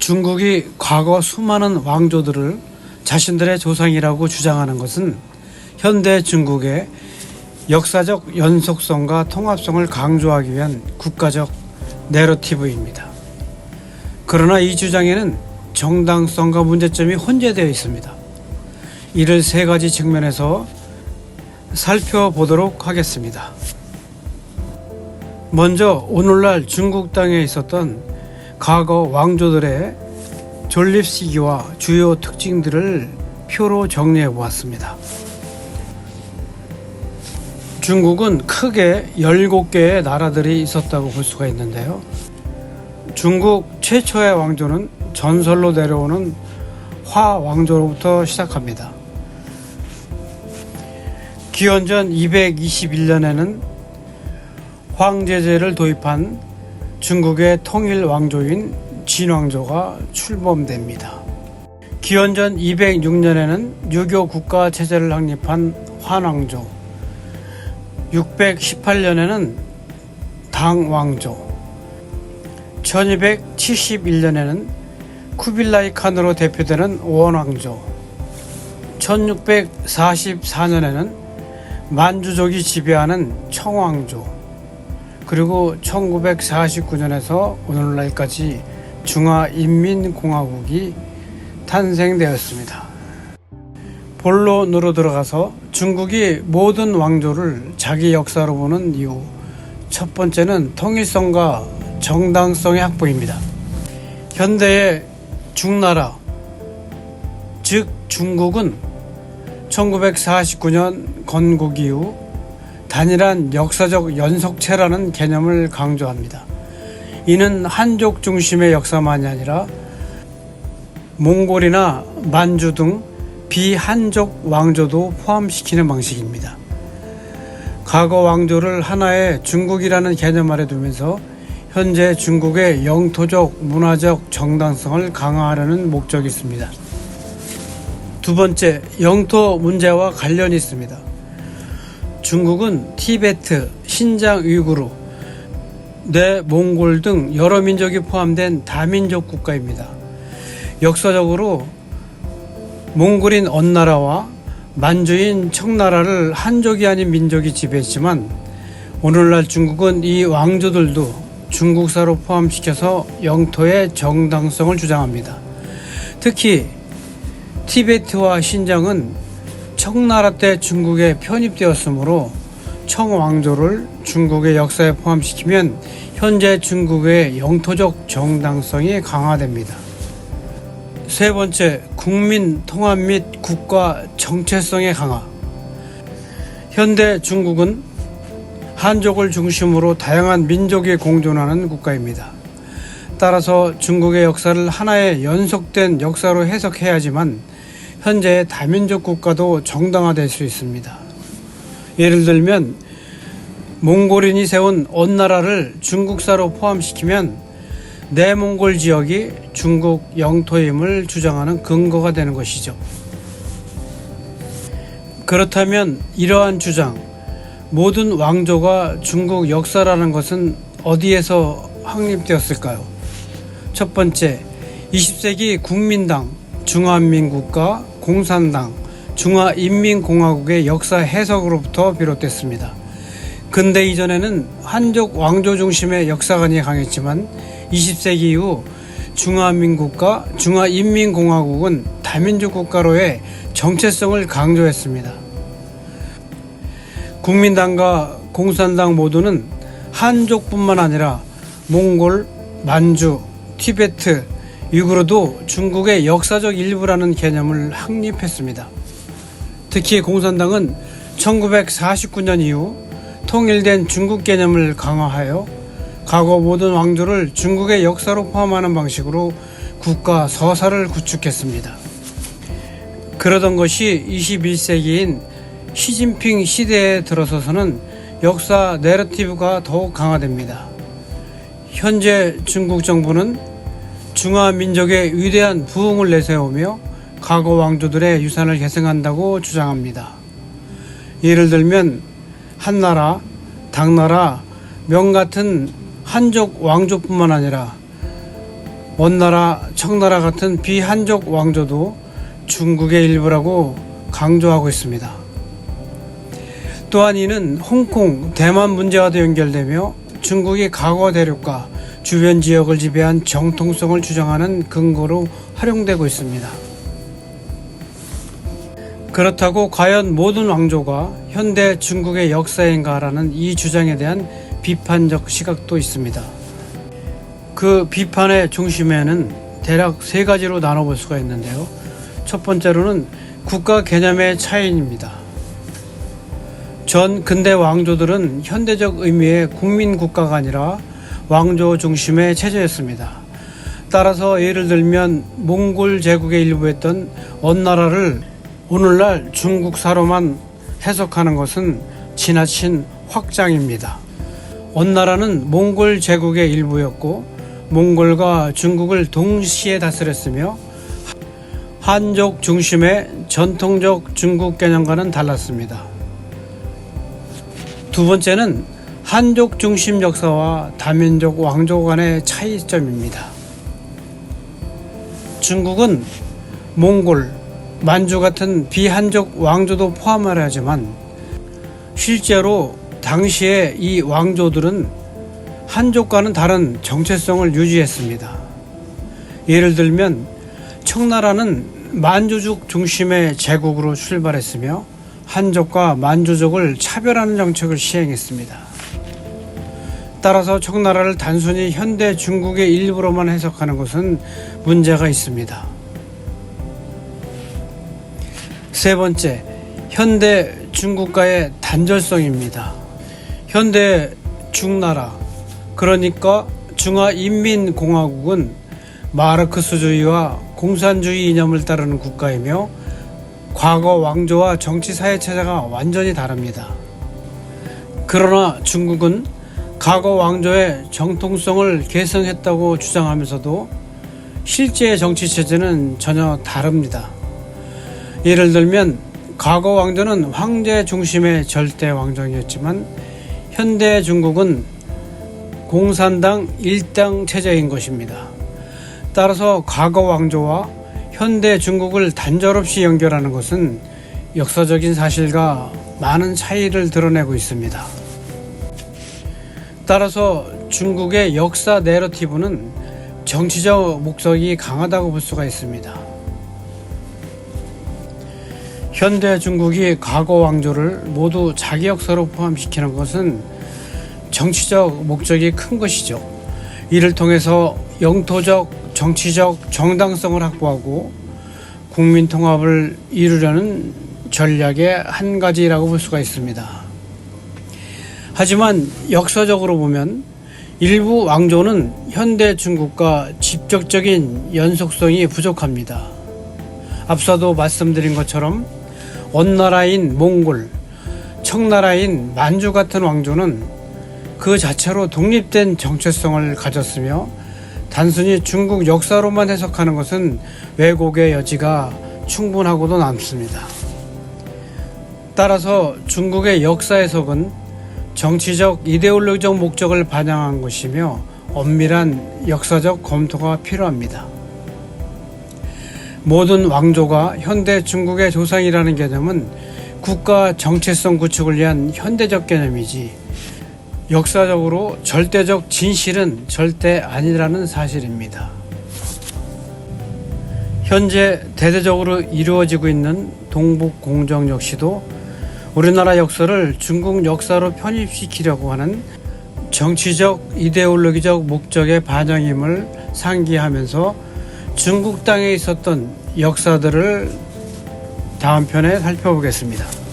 중국이 과거 수많은 왕조들을 자신들의 조상이라고 주장하는 것은 현대 중국의 역사적 연속성과 통합성을 강조하기 위한 국가적 내러티브입니다. 그러나 이 주장에는 정당성과 문제점이 혼재되어 있습니다. 이를 세 가지 측면에서 살펴보도록 하겠습니다. 먼저 오늘날 중국 땅에 있었던 과거 왕조들의 존립 시기와 주요 특징들을 표로 정리해 보았습니다. 중국은 크게 17개의 나라들이 있었다고 볼 수가 있는데요. 중국 최초의 왕조는 전설로 내려오는 화 왕조로부터 시작합니다. 기원전 221년에는 황제제를 도입한 중국의 통일 왕조인 진왕조가 출범됩니다. 기원전 206년에는 유교 국가 체제를 확립한 환왕조, 618년에는 당왕조, 1271년에는 쿠빌라이 칸으로 대표되는 원왕조, 1644년에는 만주족이 지배하는 청왕조, 그리고 1949년에서 오늘날까지 중화인민공화국이 탄생되었습니다. 본론으로 들어가서 중국이 모든 왕조를 자기 역사로 보는 이유, 첫 번째는 통일성과 정당성의 확보입니다. 현대의 중나라, 즉 중국은 1949년 건국 이후 단일한 역사적 연속체라는 개념을 강조합니다. 이는 한족 중심의 역사만이 아니라 몽골이나 만주 등 비한족 왕조도 포함시키는 방식입니다. 과거 왕조를 하나의 중국이라는 개념 아래 두면서 현재 중국의 영토적, 문화적 정당성을 강화하려는 목적이 있습니다. 두 번째, 영토 문제와 관련이 있습니다. 중국은 티베트, 신장 위구르, 내몽골 등 여러 민족이 포함된 다민족 국가입니다. 역사적으로 몽골인 언나라와 만주인 청나라를 한족이 아닌 민족이 지배했지만 오늘날 중국은 이 왕조들도 중국사로 포함시켜서 영토의 정당성을 주장합니다. 특히 티베트와 신장은 청나라 때 중국에 편입되었으므로 청왕조를 중국의 역사에 포함시키면 현재 중국의 영토적 정당성이 강화됩니다. 세 번째, 국민 통합 및 국가 정체성의 강화. 현대 중국은 한족을 중심으로 다양한 민족이 공존하는 국가입니다. 따라서 중국의 역사를 하나의 연속된 역사로 해석해야 하지만 현재 다민족 국가도 정당화될 수 있습니다. 예를 들면 몽골인이 세운 언나라를 중국사로 포함시키면 내몽골 지역이 중국 영토임을 주장하는 근거가 되는 것이죠. 그렇다면 이러한 주장, 모든 왕조가 중국 역사라는 것은 어디에서 확립되었을까요? 첫 번째, 20세기 국민당, 중화민국과 공산당, 중화인민공화국의 역사 해석으로부터 비롯됐습니다. 근대 이전에는 한족 왕조 중심의 역사관이 강했지만 20세기 이후 중화민국과 중화인민공화국은 다민족 국가로의 정체성을 강조했습니다. 국민당과 공산당 모두는 한족뿐만 아니라 몽골, 만주, 티베트, 위구르도 중국의 역사적 일부라는 개념을 확립했습니다. 특히 공산당은 1949년 이후 통일된 중국 개념을 강화하여 과거 모든 왕조를 중국의 역사로 포함하는 방식으로 국가 서사를 구축했습니다. 그러던 것이 21세기인 시진핑 시대에 들어서서는 역사 내러티브가 더욱 강화됩니다. 현재 중국 정부는 중화민족의 위대한 부흥을 내세우며 과거 왕조들의 유산을 계승한다고 주장합니다. 예를 들면 한나라, 당나라, 명 같은 한족 왕조뿐만 아니라 원나라, 청나라 같은 비한족 왕조도 중국의 일부라고 강조하고 있습니다. 또한 이는 홍콩, 대만 문제와도 연결되며 중국이 과거 대륙과 주변 지역을 지배한 정통성을 주장하는 근거로 활용되고 있습니다. 그렇다고 과연 모든 왕조가 현대 중국의 역사인가라는 이 주장에 대한 비판적 시각도 있습니다. 그 비판의 중심에는 대략 세 가지로 나눠볼 수가 있는데요. 첫 번째로는 국가 개념의 차이입니다. 전 근대 왕조들은 현대적 의미의 국민 국가가 아니라 왕조 중심의 체제였습니다. 따라서 예를 들면 몽골 제국의 일부였던 원나라를 오늘날 중국사로만 해석하는 것은 지나친 확장입니다. 원나라는 몽골 제국의 일부였고 몽골과 중국을 동시에 다스렸으며 한족 중심의 전통적 중국 개념과는 달랐습니다. 두 번째는 한족 중심 역사와 다민족 왕조 간의 차이점입니다. 중국은 몽골, 만주 같은 비한족 왕조도 포함하려 하지만 실제로 당시에 이 왕조들은 한족과는 다른 정체성을 유지했습니다. 예를 들면 청나라는 만주족 중심의 제국으로 출발했으며 한족과 만주족을 차별하는 정책을 시행했습니다. 따라서 청나라를 단순히 현대 중국의 일부로만 해석하는 것은 문제가 있습니다. 세 번째, 현대 중국과의 단절성입니다. 현대 중나라, 그러니까 중화인민공화국은 마르크스주의와 공산주의 이념을 따르는 국가이며 과거 왕조와 정치 사회 체제가 완전히 다릅니다. 그러나 중국은 과거 왕조의 정통성을 계승했다고 주장하면서도 실제 정치 체제는 전혀 다릅니다. 예를 들면 과거 왕조는 황제 중심의 절대 왕정이었지만 현대 중국은 공산당 일당 체제인 것입니다. 따라서 과거 왕조와 현대 중국을 단절없이 연결하는 것은 역사적인 사실과 많은 차이를 드러내고 있습니다. 따라서 중국의 역사 내러티브는 정치적 목적이 강하다고 볼 수가 있습니다. 현대 중국이 과거 왕조를 모두 자기 역사로 포함시키는 것은 정치적 목적이 큰 것이죠. 이를 통해서 영토적, 정치적 정당성을 확보하고 국민 통합을 이루려는 전략의 한 가지라고 볼 수가 있습니다. 하지만 역사적으로 보면 일부 왕조는 현대 중국과 직접적인 연속성이 부족합니다. 앞서도 말씀드린 것처럼 원나라인 몽골, 청나라인 만주 같은 왕조는 그 자체로 독립된 정체성을 가졌으며 단순히 중국 역사로만 해석하는 것은 왜곡의 여지가 충분하고도 남습니다. 따라서 중국의 역사 해석은 정치적, 이데올로기적 목적을 반영한 것이며 엄밀한 역사적 검토가 필요합니다. 모든 왕조가 현대 중국의 조상이라는 개념은 국가 정체성 구축을 위한 현대적 개념이지 역사적으로 절대적 진실은 절대 아니라는 사실입니다. 현재 대대적으로 이루어지고 있는 동북공정 역시도 우리나라 역사를 중국 역사로 편입시키려고 하는 정치적, 이데올로기적 목적의 반영임을 상기하면서 중국 땅에 있었던 역사들을 다음 편에 살펴보겠습니다.